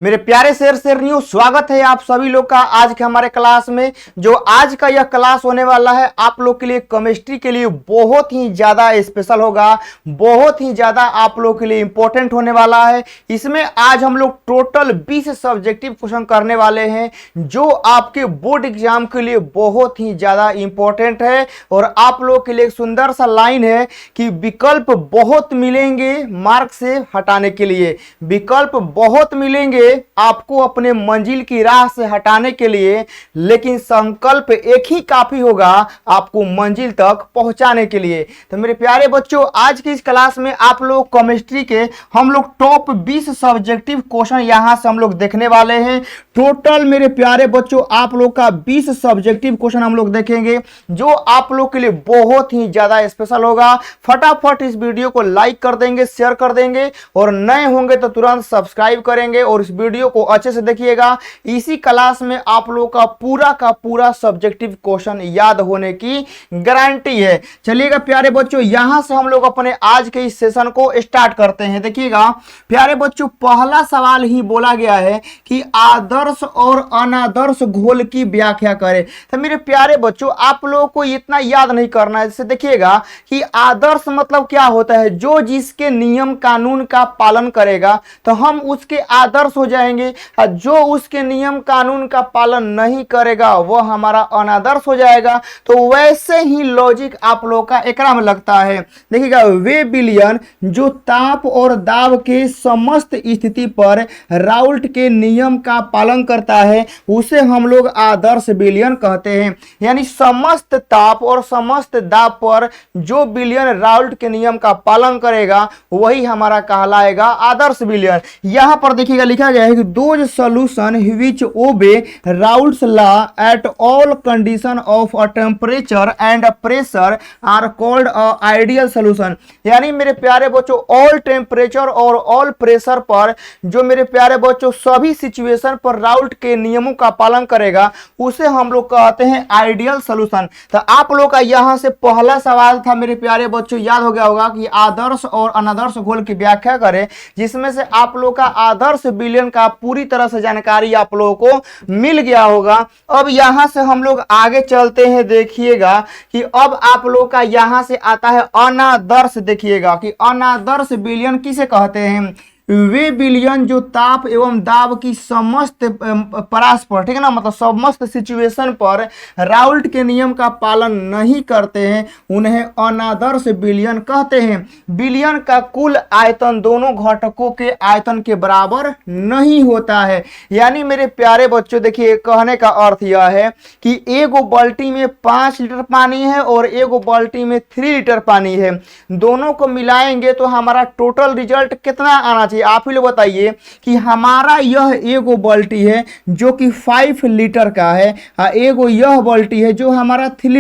मेरे प्यारे शेरनियों, स्वागत है आप सभी लोग का आज के हमारे क्लास में। जो आज का यह क्लास होने वाला है आप लोग के लिए केमिस्ट्री के लिए बहुत ही ज्यादा स्पेशल होगा, बहुत ही ज्यादा आप लोग के लिए इंपॉर्टेंट होने वाला है। इसमें आज हम लोग टोटल 20 सब्जेक्टिव क्वेश्चन करने वाले हैं जो आपके बोर्ड एग्जाम के लिए बहुत ही ज्यादा इंपॉर्टेंट है। और आप लोग के लिए एक सुंदर सा लाइन है कि विकल्प बहुत मिलेंगे मार्क से हटाने के लिए, विकल्प बहुत मिलेंगे आपको अपने मंजिल की राह से हटाने के लिए, लेकिन संकल्प एक ही काफी होगा आपको मंजिल तक पहुंचाने के लिए। तो मेरे प्यारे बच्चों, आज की इस क्लास में आप लोग केमिस्ट्री के हम लोग टॉप 20 सब्जेक्टिव क्वेश्चन यहां से हम लोग देखने वाले हैं। टोटल मेरे प्यारे बच्चों आप लोग का 20 सब्जेक्टिव क्वेश्चन हम लोग देखेंगे जो आप लोग के लिए बहुत ही ज्यादा स्पेशल होगा। फटाफट इस वीडियो को लाइक कर देंगे, शेयर कर देंगे और नए होंगे तो तुरंत सब्सक्राइब करेंगे और इस वीडियो को अच्छे से देखिएगा। इसी क्लास में आप लोगों का पूरा सब्जेक्टिव क्वेश्चन याद होने की गारंटी है। चलिएगा प्यारे बच्चों, यहां से हम लोग अपने आज के इस सेशन को स्टार्ट करते हैं। देखिएगा प्यारे बच्चों, पहला सवाल ही बोला गया है कि आदर्श और अनादर्श घोल की व्याख्या करें। तो मेरे प्यारे बच्चों, आप लोगों को इतना याद नहीं करना है। जैसे देखिएगा कि आदर्श मतलब क्या होता है, जो जिसके नियम कानून का पालन करेगा तो हम उसके आदर्श हो जाएंगे, और जो उसके नियम कानून का पालन नहीं करेगा वो हमारा अनादर्श हो जाएगा। तो वैसे ही लॉजिक आप लोगों का एकरा में लगता है। देखिएगा, वे विलयन जो ताप और दाब के समस्त स्थिति पर राउल्ट के नियम का पालन करता है उसे हम लोग आदर्श विलयन कहते हैं। यानी समस्त ताप और समस्त दाब पर जो विलयन राउल्ट के नियम का पालन करेगा वही हमारा कहलाएगा आदर्श विलयन। यहां पर देखिएगा लिखा गया है कि those solution which obey Raoult's law at all condition of a temperature and pressure are called a ideal solution. यानी मेरे प्यारे बच्चों, ऑल टेम्परेचर और ऑल प्रेशर पर जो मेरे प्यारे बच्चों सभी सिचुएशन पर राउल्ट के नियमों का पालन करेगा उसे हम लोग कहते हैं आइडियल सॉल्यूशन। तो आप लोग का यहां से पहला सवाल था मेरे प्यारे बच्चों, याद हो गया होगा कि आदर्श और अनादर्श घोल की व्याख्या करें, जिसमें से आप लोग का आदर्श विलयन का पूरी तरह से जानकारी आप लोगों को मिल गया होगा। अब यहां से हम लोग आगे चलते हैं। देखिएगा कि अब आप लोग का यहां से आता है अनादर्श। देखिएगा कि अनादर्श विलयन किसे कहते हैं। वे विलयन जो ताप एवं दाब की समस्त परास पर, ठीक है ना, मतलब समस्त सिचुएशन पर राउल्ट के नियम का पालन नहीं करते हैं उन्हें अनादर्श विलयन कहते हैं। विलयन का कुल आयतन दोनों घटकों के आयतन के बराबर नहीं होता है। यानी मेरे प्यारे बच्चों, देखिए कहने का अर्थ यह है कि एगो बाल्टी में 5 लीटर पानी है और एगो बाल्टी में 3 लीटर पानी है, दोनों को मिलाएंगे तो हमारा टोटल रिजल्ट कितना आना चाहिए। आप ही लोग बताइए कि हमारा यह एगो बाल्टी है जो कि 5 लीटर का है, एगो यह बाल्टी है जो हमारा 3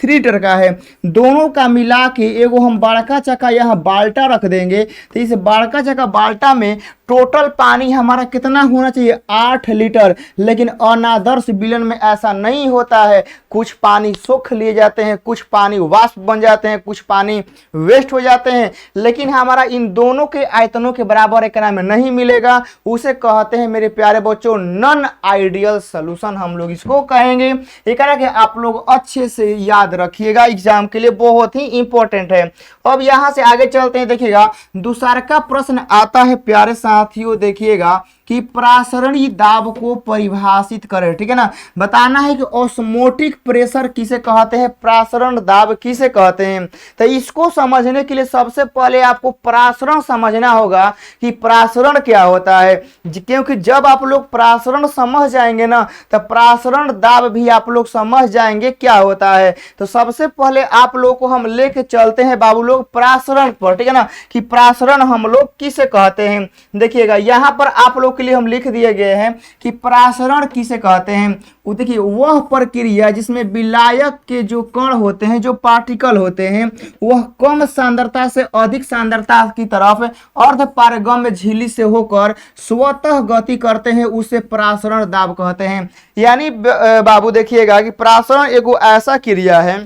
लीटर का है, दोनों का मिला के एगो हम बड़का चक्का यहाँ बाल्टा रख देंगे। तो इस बड़का चक्का बाल्टा में टोटल पानी हमारा कितना होना चाहिए, 8 लीटर। लेकिन अनादर्श विलयन में ऐसा नहीं होता है। कुछ पानी सोख लिए जाते हैं, कुछ पानी वाष्प बन जाते हैं, कुछ पानी वेस्ट हो जाते हैं, लेकिन हमारा इन दोनों के आयतनों के बराबर एकरा में नहीं मिलेगा। उसे कहते हैं मेरे प्यारे बच्चों नॉन आइडियल सॉल्यूशन, हम लोग इसको कहेंगे। एकरा के आप लोग अच्छे से याद रखिएगा, एग्जाम के लिए बहुत ही इंपॉर्टेंट है। अब यहां से आगे चलते हैं। देखिएगा दूसरा का प्रश्न आता है प्यारे साथियों, देखिएगा कि प्रासरणी दाब को परिभाषित करें। ठीक है ना, बताना है कि ऑस्मोटिक प्रेशर किसे कहते हैं, प्रासरण दाब किसे कहते हैं। तो इसको समझने के लिए सबसे पहले आपको प्रासरण समझना होगा कि प्रासरण क्या होता है, क्योंकि जब आप लोग प्रासरण समझ जाएंगे ना तो प्रासरण दाब भी आप लोग समझ जाएंगे क्या होता है। तो सबसे पहले आप लोग को हम लेके चलते हैं बाबू लोग प्रासरण पर, ठीक है ना, कि प्रासरण हम लोग किसे कहते हैं। देखिएगा यहाँ पर आप लोग के लिए हम लिख दिए गए हैं कि प्रासरण किसे कहते हैं। वो देखिए वह प्रक्रिया जिसमें विलायक के जो कण होते हैं, जो पार्टिकल होते हैं, वह कम सांद्रता से अधिक सांद्रता की तरफ अर्ध पारगम्य झिल्ली से होकर स्वतः गति करते हैं, उसे प्रासरण दाब कहते हैं। यानी बाबू देखिएगा कि प्रासरण एगो ऐसा क्रिया है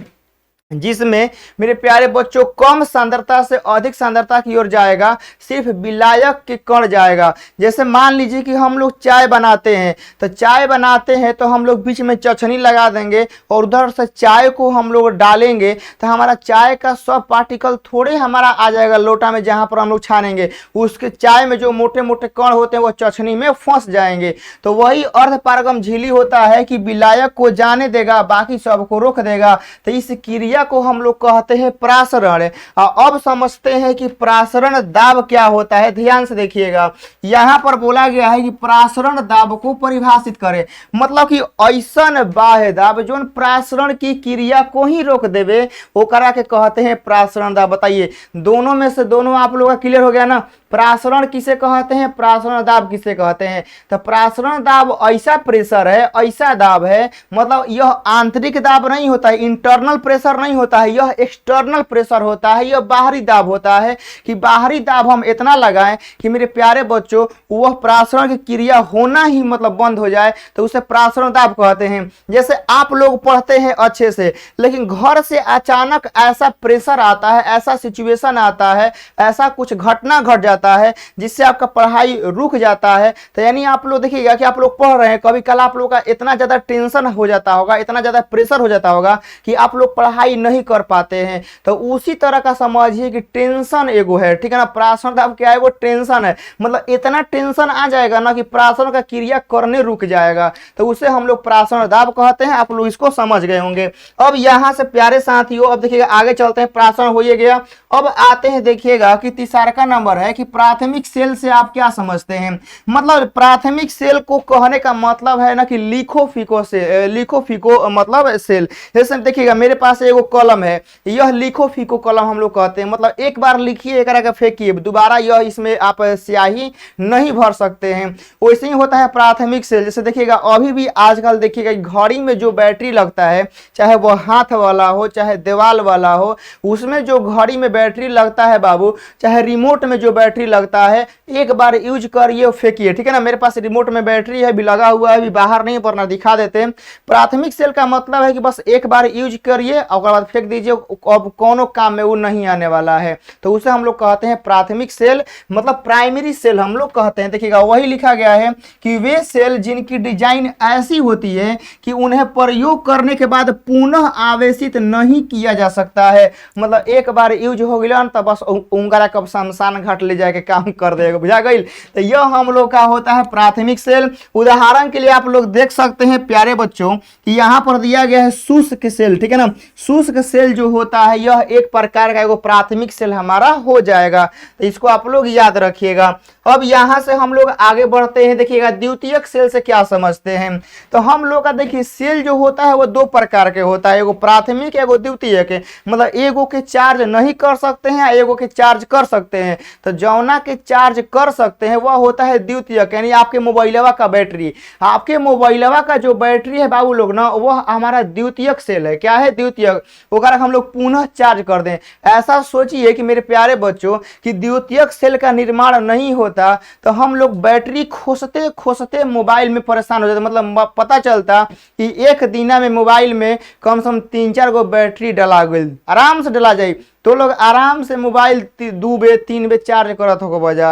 जिसमें मेरे प्यारे बच्चों कम सांद्रता से अधिक सांद्रता की ओर जाएगा, सिर्फ विलायक के कण जाएगा। जैसे मान लीजिए कि हम लोग चाय बनाते हैं, तो चाय बनाते हैं तो हम लोग बीच में चछनी लगा देंगे और उधर से चाय को हम लोग डालेंगे, तो हमारा चाय का सब पार्टिकल थोड़े हमारा आ जाएगा लोटा में जहाँ पर हम लोग छानेंगे, उसके चाय में जो मोटे मोटे कण होते हैं वो चछनी में फंस जाएंगे। तो वही अर्धपारगम झिल्ली होता है कि विलायक को जाने देगा, बाकी सबको रोक देगा। तो इस क्रिया को हम लोग कहते हैं प्रासरण। अब समझते हैं कि प्रासरण दाब क्या होता है। ध्यान से देखिएगा, यहां पर बोला गया है कि प्रासरण दाब को परिभाषित करें, मतलब कि ऐसा बाह्य दाब जो प्रासरण की क्रिया को ही रोक देवे, वो करा के कहते हैं प्रासरण दाब। बताइए, दोनों में से दोनों आप लोगों का क्लियर हो गया ना? प्रासरण किसे कहते हैं, प्रासरण दाब किसे कहते हैं? तो प्रासरण दाब ऐसा प्रेशर है, ऐसा दाब है, मतलब यह आंतरिक दाब नहीं होता है, इंटरनल प्रेशर नहीं होता है, यह एक्सटर्नल प्रेशर होता है, यह बाहरी दाब होता है। कि बाहरी दाब हम इतना लगाएं कि मेरे प्यारे बच्चों वह प्रासरण की क्रिया होना ही मतलब बंद हो जाए, तो उसे प्रासरण दाब कहते हैं। जैसे आप लोग पढ़ते हैं अच्छे से, लेकिन घर से अचानक ऐसा प्रेशर आता है, ऐसा सिचुएशन आता है, ऐसा कुछ घटना घट जाता है जिससे आपका पढ़ाई रुक जाता है। तो यानी आप लोग देखिएगा कि आप लोग पढ़ रहे हैं, कभी कल आप लोग का इतना ज्यादा टेंशन हो जाता होगा, इतना ज्यादा प्रेशर हो जाता होगा कि आप लोग पढ़ाई नहीं कर पाते हैं। तो उसी तरह का समझिए कि टेंशन एगो है, ठीक है ना? प्रासरण दाब क्या है? वो टेंशन है, मतलब इतना टेंशन आ जाएगा ना कि प्रासरण का क्रिया करने रुक जाएगा, तो उसे हम लोग प्रासरण दाब कहते हैं। आप लोग इसको समझ गए होंगे। अब यहां से प्यारे साथियों, अब देखिएगा आगे चलते हैं, प्रासरण हो गया। अब आते हैं, देखिएगा कि तीसरा का नंबर है कि प्राथमिक सेल से आप क्या समझते हैं। मतलब प्राथमिक सेल को कहने का मतलब है ना कि लिखो फीको से, लिखो फीको मतलब सेल। जैसे देखिएगा मेरे पास एगो कलम है, यह लिखो फीको कलम हम लोग कहते हैं। मतलब एक बार लिखिए, एक का फेंकिए, दोबारा यह इसमें आप स्याही नहीं भर सकते हैं। वैसे ही होता है प्राथमिक सेल। जैसे देखिएगा अभी भी आजकल देखिएगा घड़ी में जो बैटरी लगता है, चाहे वो हाथ वाला हो चाहे दीवाल वाला हो, उसमें जो घड़ी में बैटरी लगता है बाबू, चाहे रिमोट में जो बैटरी लगता है, एक बार यूज करिए फेंकिए, ठीक है ना? मेरे पास रिमोट में बैटरी है, भी लगा हुआ है, अभी बाहर नहीं वरना दिखा देते हैं। प्राथमिक सेल का मतलब है कि बस एक बार यूज करिए और बाद फेंक दीजिए, अब कोनो काम में वो नहीं आने वाला है, तो उसे हम लोग कहते हैं प्राथमिक सेल, मतलब प्राइमरी सेल हम लोग कहते हैं। देखिएगा वही लिखा गया है कि वे सेल जिनकी डिजाइन ऐसी होती है कि उन्हें प्रयोग करने के बाद पुनः आवेशित नहीं किया जा सकता है। मतलब एक बार यूज हो गया तो बस उंगरा कब शमशान घाट ले जाके काम कर देगा, बुझा गई? तो यह हम लोग का होता है प्राथमिक सेल। उदाहरण के लिए आप लोग देख सकते हैं प्यारे बच्चों कि यहाँ पर दिया गया है शुष्क सेल, ठीक है ना? शुष्क सेल जो होता है यह एक प्रकार का एगो प्राथमिक सेल हमारा हो जाएगा, तो इसको आप लोग याद रखिएगा। अब यहां से हम लोग आगे बढ़ते हैं। देखिएगा द्वितीयक सेल से क्या समझते हैं। तो हम लोग का देखिए सेल जो होता है वो दो प्रकार के होता है, एगो प्राथमिक एगो द्वितीयक। मतलब एगो के चार्ज नहीं कर सकते हैं, एगो के चार्ज कर सकते हैं। तो जौना के चार्ज कर सकते हैं वह होता है द्वितीयक, यानी आपके मोबाइलवा का बैटरी। आपके मोबाइलवा का जो बैटरी है बाबू लोग ना, वह हमारा द्वितीयक सेल है। क्या है? द्वितीयक। अगर हम लोग पुनः चार्ज कर दें, ऐसा सोचिए कि मेरे प्यारे बच्चों कि द्वितीयक सेल का निर्माण नहीं होता तो हम लोग बैटरी खोसते खोसते मोबाइल में परेशान हो जाते। मतलब पता चलता कि एक दिना में मोबाइल में कम से कम 3-4 गो बैटरी डला गई, आराम से डला जाए, तो लोग आराम से मोबाइल 2 बे 3 बे चार्ज करत हो बजा।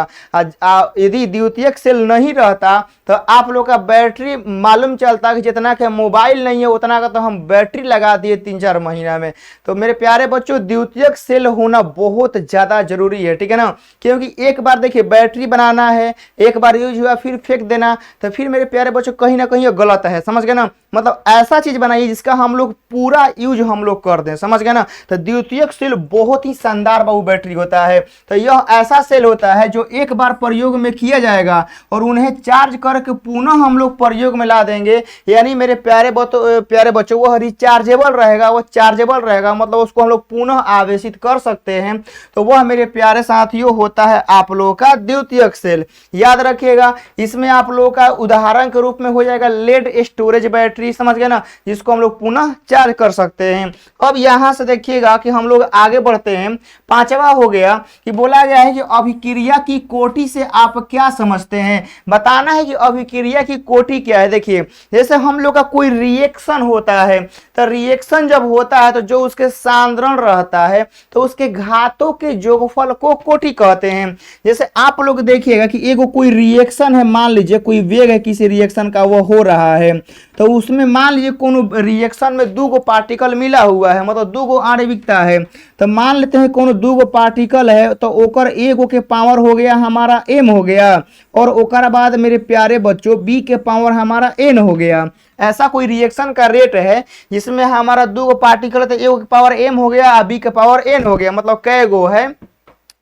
यदि द्वितीयक सेल नहीं रहता तो आप लोग का बैटरी मालूम चलता कि जितना के मोबाइल नहीं है उतना का तो हम बैटरी लगा दिए 3-4 महीना में। तो मेरे प्यारे बच्चों द्वितीयक सेल होना बहुत ज़्यादा जरूरी है, ठीक है ना? क्योंकि एक बार देखिए बैटरी बनाना है, एक बार यूज हुआ फिर फेंक देना, तो फिर मेरे प्यारे बच्चों कहीं ना कहीं गलत है, समझ गए ना? मतलब ऐसा चीज बनाइए जिसका हम लोग पूरा यूज हम लोग कर दें, समझ गए ना? तो द्वितीयक सेल बहुत ही शानदार बहु बैटरी होता है। तो यह ऐसा सेल होता है जो एक बार प्रयोग में किया जाएगा और उन्हें चार्ज करके पुनः हम लोग प्रयोग में ला देंगे। यानी मेरे प्यारे बच्चों वह रिचार्जेबल रहेगा, वह चार्जेबल रहेगा, मतलब उसको हम लोग पुनः आवेशित कर सकते हैं। तो वह मेरे प्यारे साथियों होता है आप लोगों का द्वितीयक सेल। याद रखिएगा, इसमें आप लोगों का उदाहरण के रूप में हो जाएगा लेड स्टोरेज बैटरी, समझ गए ना? जिसको हम लोग पुनः चार्ज कर सकते हैं। अब यहां से देखिएगा कि हम लोग आगे बढ़ते हैं। 5वां हो गया कि बोला गया है कि अभिक्रिया की कोटि से आप क्या समझते हैं। बताना है कि अभिक्रिया की कोटि क्या है। देखिए जैसे हम लोग का कोई रिएक्शन होता है, तो रिएक्शन जब होता है तो जो उसके सांद्रण रहता है तो उसके घातों के योगफल को कोटि कहते हैं। जैसे आप लोग देखिएगा कि एगो कोई रिएक्शन है, मान लीजिए कोई वेग है किसी रिएक्शन का वो हो रहा है, तो उसमें मान लीजिए कोनो रिएक्शन में दो गो पार्टिकल मिला हुआ है, मतलब दो गो आणविकता है। तो मान लेते हैं कोनो दो गो पार्टिकल है तो ओकर एगो के पावर हो गया हमारा m हो गया, और ओकर बाद मेरे प्यारे बच्चों b के पावर हमारा n हो गया। ऐसा कोई रिएक्शन का रेट है जिसमें हमारा दो गो पार्टिकल है तो एगो के पावर m हो गया, b के पावर n हो गया, मतलब कै गो है।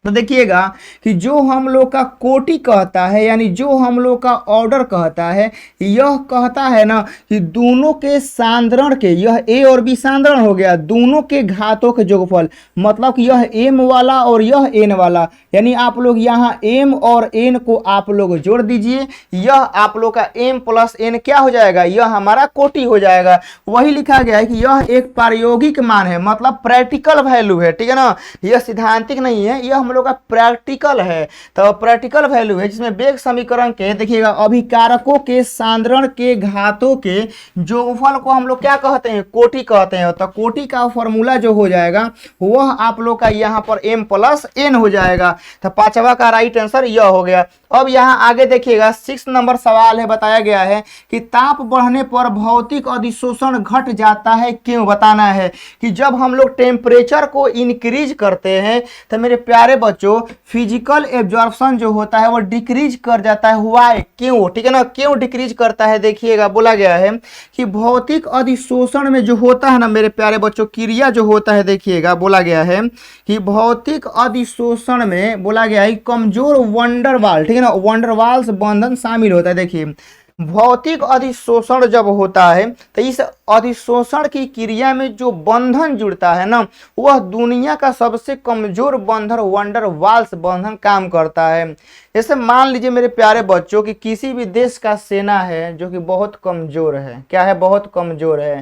तो देखिएगा कि जो हम लोग का कोटि कहता है, यानी जो हम लोग का ऑर्डर कहता है, यह कहता है ना कि दोनों के सांद्रण के, यह a और b सांद्रण हो गया, दोनों के घातों के योगफल, मतलब कि यह m वाला और यह n वाला, यानी आप लोग यहाँ m और n को आप लोग जोड़ दीजिए, यह आप लोग का m प्लस n क्या हो जाएगा, यह हमारा कोटि हो जाएगा। वही लिखा गया है कि यह एक प्रायोगिक मान है, मतलब प्रैक्टिकल वैल्यू है, ठीक है ना, यह सिद्धांतिक नहीं है, यह हम लोग का प्रैक्टिकल है। तो प्रैक्टिकल वैल्यू है जिसमें वेग समीकरण के देखिएगा अभिकारकों के सांद्रण के घातों के योगफल को हम लोग क्या कहते हैं, कोटि कहते हैं। तो कोटि का फॉर्मूला जो हो जाएगा वह आप लोग का यहाँ पर m प्लस n हो जाएगा। तो पांचवा का राइट आंसर यह हो गया। अब यहाँ आगे देखिएगा 6 नंबर सवाल है, बताया गया है कि ताप बढ़ने पर भौतिक अधिशोषण घट जाता है, क्यों, बताना है कि जब हम लोग टेम्परेचर को इंक्रीज करते हैं तो मेरे प्यारे बच्चों फिजिकल एब्जॉर्प्शन जो होता है वो डिक्रीज कर जाता है। हुआ है क्यों, ठीक है ना, क्यों डिक्रीज करता है, देखिएगा बोला गया है कि भौतिक अधिशोषण में जो होता है ना मेरे प्यारे बच्चों क्रिया जो होता है, देखिएगा बोला गया है कि भौतिक अधिशोषण में बोला गया है कमजोर वंडरवाल, ठीक है ना, वंडरवाल्स बंधन शामिल होता है। देखिए भौतिक अधिशोषण जब होता है तो इस अधिशोषण की क्रिया में जो बंधन जुड़ता है ना वह दुनिया का सबसे कमजोर बंधन वंडरवाल्स बंधन काम करता है। जैसे मान लीजिए मेरे प्यारे बच्चों कि किसी भी देश का सेना है जो कि बहुत कमजोर है, क्या है, बहुत कमजोर है,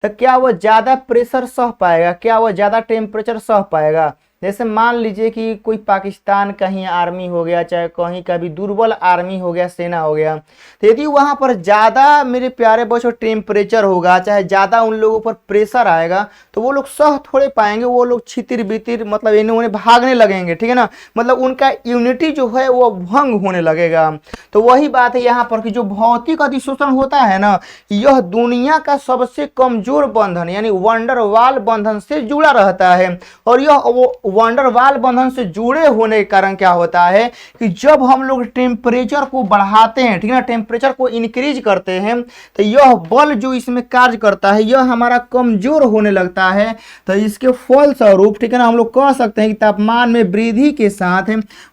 तो क्या वह ज़्यादा प्रेशर सह पाएगा, क्या वह ज़्यादा टेम्परेचर सह पाएगा। जैसे मान लीजिए कि कोई पाकिस्तान कहीं आर्मी हो गया, चाहे कहीं का भी दुर्बल आर्मी हो गया, सेना हो गया, तो यदि वहाँ पर ज़्यादा मेरे प्यारे बच्चों टेम्परेचर होगा, चाहे ज़्यादा उन लोगों पर प्रेशर आएगा, तो वो लोग सह थोड़े पाएंगे, वो लोग छितिर बितिर मतलब इन्हें उन्हें भागने लगेंगे, ठीक है ना, मतलब उनका यूनिटी जो है वो भंग होने लगेगा। तो वही बात है यहाँ पर कि जो भौतिक अधिशोषण होता है ना यह दुनिया का सबसे कमजोर बंधन यानी वंडरवाल बंधन से जुड़ा रहता है। और यह वंडरवाल बंधन से जुड़े होने के कारण क्या होता है कि जब हम लोग टेम्परेचर को बढ़ाते हैं, ठीक है ना, टेम्परेचर को इंक्रीज करते हैं, तो यह बल जो इसमें कार्य करता है यह हमारा कमजोर होने लगता है। तो इसके फलस्वरूप, ठीक है ना, हम लोग कह सकते हैं कि तापमान में वृद्धि के साथ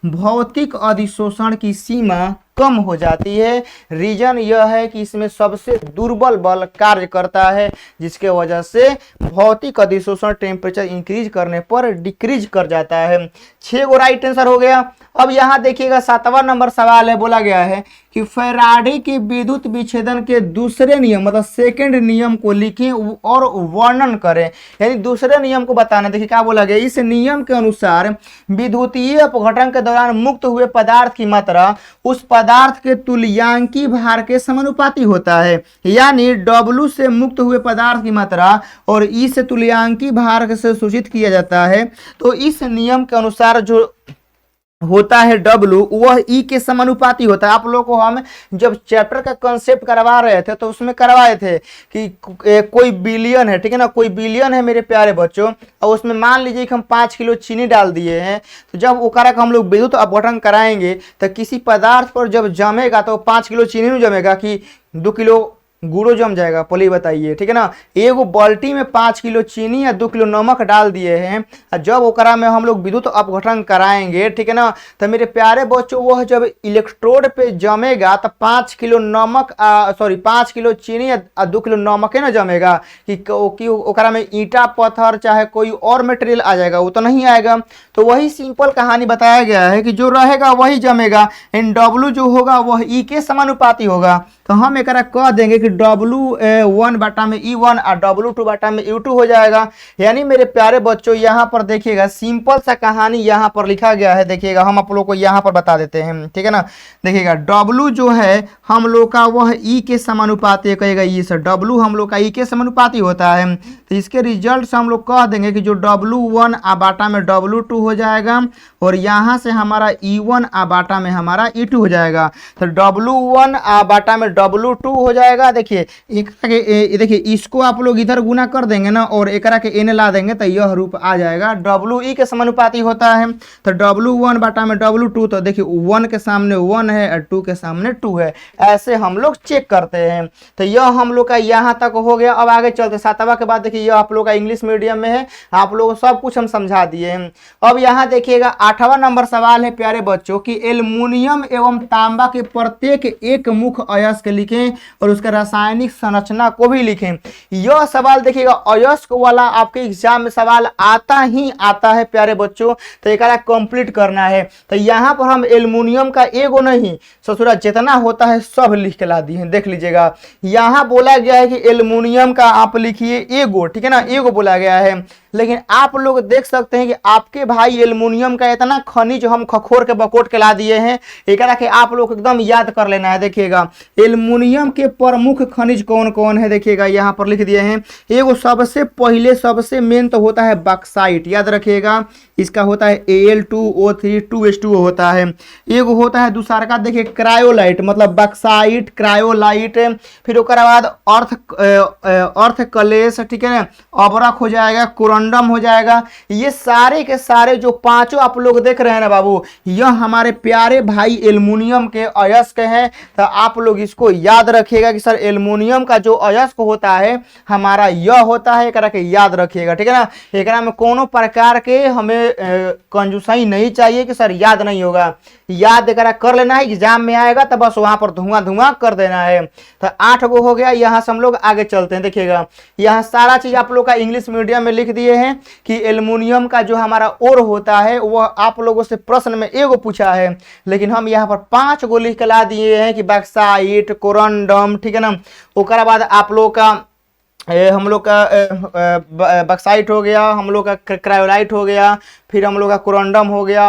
भौतिक अधिशोषण की सीमा कम हो जाती है। रीजन यह है कि इसमें सबसे दुर्बल बल कार्य करता है, जिसके वजह से भौतिक अधिशोषण टेम्परेचर इंक्रीज करने पर डिक्रीज कर जाता है। 6 गो राइट आंसर हो गया। अब यहाँ देखिएगा 7वां नंबर सवाल है, बोला गया है कि फैराडे के विद्युत विच्छेदन के दूसरे नियम मतलब सेकंड नियम को लिखें और वर्णन करें, यानी दूसरे नियम को बताना। देखिए क्या बोला गया, इस नियम के अनुसार विद्युतीय अपघटन के दौरान मुक्त हुए पदार्थ की मात्रा उस पदार्थ के तुल्यांकी भार के समानुपाती होता है, यानी W से मुक्त हुए पदार्थ की मात्रा और E से तुल्यांकी भार से सूचित किया जाता है। तो इस नियम के अनुसार जो होता है W वह E के समानुपाती होता है। आप लोगों को हम जब चैप्टर का कंसेप्ट करवा रहे थे तो उसमें करवाए थे कि कोई बिलियन है, ठीक है ना, कोई बिलियन है मेरे प्यारे बच्चों, और उसमें मान लीजिए कि हम 5 किलो चीनी डाल दिए हैं, तो जब ओकरा का हम लोग विद्युत अपघटन कराएंगे तो किसी पदार्थ पर जब जमेगा तो 5 किलो चीनी नहीं जमेगा कि 2 किलो गुड़ो जम जाएगा, पहले बताइए, ठीक है ना। एगो बाल्टी में 5 किलो चीनी या 2 किलो नमक डाल दिए हैं, जब ओकरा में हम लोग विद्युत अपघटन कराएंगे, ठीक है ना, तो मेरे प्यारे बच्चों वह जब इलेक्ट्रोड पे जमेगा तो 5 किलो नमक 5 किलो चीनी या 2 किलो नमक है ना जमेगा कि ओकरा में ईंटा पत्थर चाहे कोई और मटेरियल आ जाएगा, वो तो नहीं आएगा। तो वही सिंपल कहानी बताया गया है कि जो रहेगा वही जमेगा, एंड W जो होगा वह E के समानुपाती होगा। तो हम एक कह देंगे कि W1 बटा में E1 और W2 बटा में U2 हो जाएगा। यानी मेरे प्यारे बच्चों यहाँ पर देखिएगा सिंपल सा कहानी यहाँ पर लिखा गया है। देखिएगा हम आप लोग को यहाँ पर बता देते हैं, ठीक है ना। देखिएगा W जो है हम लोग का वह E के समानुपाती कहेगा, ई सर W हम लोग का E के समानुपाती होता है। तो इसके रिजल्ट से हम लोग कह देंगे कि जो W1 बाटा में W2 हो जाएगा और यहाँ से हमारा E1 बाटा में हमारा E2 हो जाएगा। तो W1 बाटा में W2 हो जाएगा। देखिए देखिए इसको आप लोग इधर गुना कर देंगे ना और एकरा के एन ला देंगे तो यह रूप आ जाएगा। WE के समानुपाती होता है तो W1 बाटा में W2, तो देखिए 1 के सामने 1 है और 2 के सामने 2 है। ऐसे हम लोग चेक करते हैं। तो यह हम लोग का यहाँ तक हो गया। अब आगे चलते 7वां के बाद देखिए यह आप लोग का इंग्लिश मीडियम में है, आप लोगों को सब कुछ हम समझा दिए हैं। अब यहाँ देखिएगा 8वां नंबर सवाल है प्यारे बच्चों कि एल्युमिनियम एवं तांबा के प्रत्येक एक मुख्य अयस्क लिखें और उसके रासायनिक संरचना को भी लिखें। यह सवाल देखिएगा अयस्क वाला आपके एग्जाम में सवाल आता ही आता है प्यारे बच्चों, तो एक कंप्लीट करना है। तो यहाँ पर हम एल्युमिनियम का एगो नहीं ससुरा जितना होता है सब लिख के ला दिए हैं। देख लीजिएगा यहाँ बोला गया है कि एल्युमिनियम का आप लिखिए एगो, ठीक है ना, एगो बोला गया है। लेकिन आप लोग देख सकते हैं कि आपके भाई एल्युमिनियम का इतना खनिज हम खखोर के बकोट के ला दिए हैं, एक के आप लोग एकदम याद कर लेना है। देखिएगा एल्युमिनियम के प्रमुख खनिज कौन कौन है, देखिएगा यहाँ पर लिख दिए हैं। एगो सबसे पहले सबसे मेन तो होता है बॉक्साइट, याद रखिएगा इसका होता है Al2O3 2H2O होता है। एगो होता है दूसरा का देखिए क्रायोलाइट, मतलब बॉक्साइट क्रायोलाइट। फिर उसके बाद अर्थ कलेश, ठीक है ना, अबरख हो जाएगा, कोरंडम हो जाएगा। ये सारे के सारे जो पांचों आप लोग देख रहे हैं ना बाबू, यह हमारे प्यारे भाई एल्युमिनियम के अयस्क हैं। तो आप लोग इसको याद रखिएगा कि सर एल्युमिनियम का जो अयस्क होता है हमारा यह होता है, एकरा के याद रखिएगा, ठीक है ना। एकरा में कोनो प्रकार के हमें कंजूसाई नहीं चाहिए कि सर याद नहीं होगा, याद एकरा कर लेना है। एग्जाम में आएगा तो बस वहां पर धुआं धुआं कर देना है। तो 8 गो हो गया। यहाँ से हम लोग आगे चलते हैं। देखिएगा यहाँ सारा चीज आप लोग का इंग्लिश मीडियम में लिख दिए हैं कि एल्युमिनियम का जो हमारा ओर होता है वह आप लोगों से प्रश्न में एगो पूछा है, लेकिन हम यहाँ पर 5 गो लिख के ला दिए हैं कि बॉक्साइट कोरंडम, ठीक है ना। उसके बाद आप लोग का हम लोग का बॉक्साइट हो गया, हम लोग का क्रायोलाइट हो गया, फिर हम लोग का कोरंडम हो गया,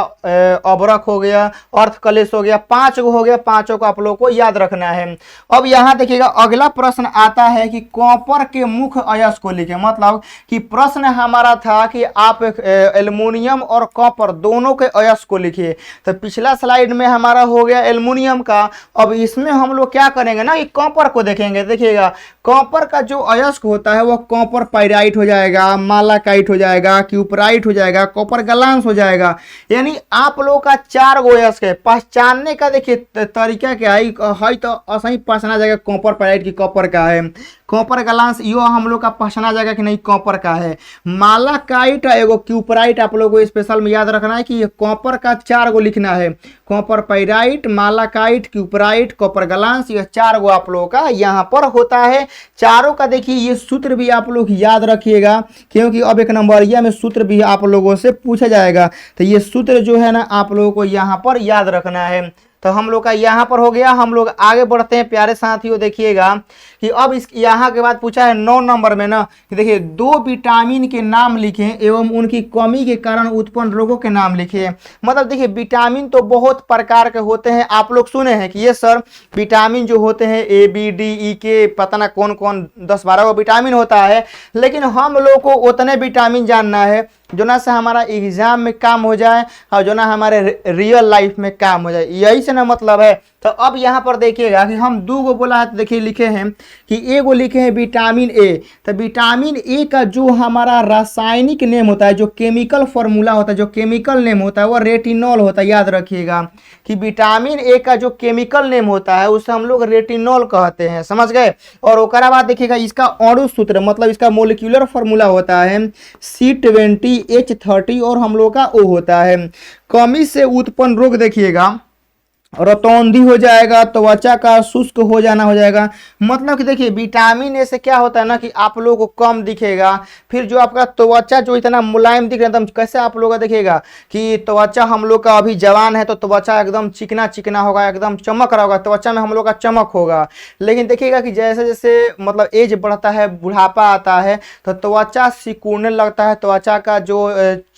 अबरख हो गया, अर्थ कलेश हो गया। 5 गो हो गया, पांचों को आप लोग को याद रखना है। अब यहाँ देखिएगा अगला प्रश्न आता है कि कॉपर के मुख्य अयस्क को लिखें। मतलब कि प्रश्न हमारा था कि आप एल्युमिनियम और कॉपर दोनों के अयस्क को लिखिए। तो पिछला स्लाइड में हमारा हो गया एल्युमिनियम का। अब इसमें हम लोग क्या करेंगे ना कि कॉपर को देखेंगे। देखिएगा कॉपर का जो अयस्क होता है वह कॉपर पाइराइट हो जाएगा, मालाकाइट हो जाएगा, क्यूपराइट हो जाएगा, कॉपर गलांस हो जाएगा। यानी आप लोगों का 4 गो अयस्क है। पहचानने का देखिए तरीका क्या है तो असही पहचाना जाएगा कॉपर पाइराइट की कॉपर का है। कॉपर गलांस यो हम लोग का पहचाना जाएगा कि नहीं कॉपर का है। मालाकाइट एगो क्यूपराइट आप लोगों को स्पेशल में याद रखना है कि कॉपर का 4 गो लिखना है। कॉपर पाइराइट, मालाकाइट, क्यूपराइट, कॉपर गलांस, यह 4 गो आप लोगों का यहाँ पर होता है। चारों का देखिए ये सूत्र भी आप लोग याद रखिएगा, क्योंकि अब एक नंबरिया में सूत्र भी आप लोगों से पूछा जाएगा। तो ये सूत्र जो है ना आप लोगों को यहाँ पर याद रखना है। तो हम लोग का यहाँ पर हो गया। हम लोग आगे बढ़ते हैं प्यारे साथियों। देखिएगा कि अब इस यहाँ के बाद पूछा है 9 नंबर में ना कि देखिए 2 विटामिन के नाम लिखें एवं उनकी कमी के कारण उत्पन्न रोगों के नाम लिखें। मतलब देखिए विटामिन तो बहुत प्रकार के होते हैं, आप लोग सुने हैं कि ये सर विटामिन जो होते हैं A, B, D, E के पता ना कौन कौन 10-12 गो विटामिन होता है। लेकिन हम लोग को उतने विटामिन जानना है जो ना से हमारा एग्जाम में काम हो जाए और जो ना हमारे रियल लाइफ में काम हो जाए, यही से ना मतलब है। तो अब यहाँ पर देखिएगा कि हम 2 गो बोला है तो देखिए लिखे हैं कि एगो लिखे हैं विटामिन ए। तो विटामिन ए का जो हमारा रासायनिक नेम होता है, जो केमिकल फॉर्मूला होता है, जो केमिकल नेम होता है वो रेटिनॉल होता है। याद रखिएगा कि विटामिन ए का जो केमिकल नेम होता है उसे हम लोग रेटिनॉल कहते हैं, समझ गए। और उसके बाद देखिएगा इसका अणु सूत्र मतलब इसका मोलिक्यूलर फॉर्मूला होता है C20H30 और हम लोग का O होता है। कमी से उत्पन्न रोग देखिएगा रतौंधी हो जाएगा, त्वचा का शुष्क हो जाना हो जाएगा। मतलब कि देखिए विटामिन ए से क्या होता है ना कि आप लोगों को कम दिखेगा, फिर जो आपका त्वचा जो इतना मुलायम दिख रहा है एकदम, कैसे आप लोगों का देखिएगा कि त्वचा हम लोग का अभी जवान है तो त्वचा एकदम चिकना चिकना होगा, एकदम चमक रहा होगा, त्वचा में हम लोग का चमक होगा। लेकिन देखिएगा कि जैसे जैसे मतलब एज बढ़ता है, बुढ़ापा आता है, तो त्वचा सिकुड़ने लगता है, त्वचा का जो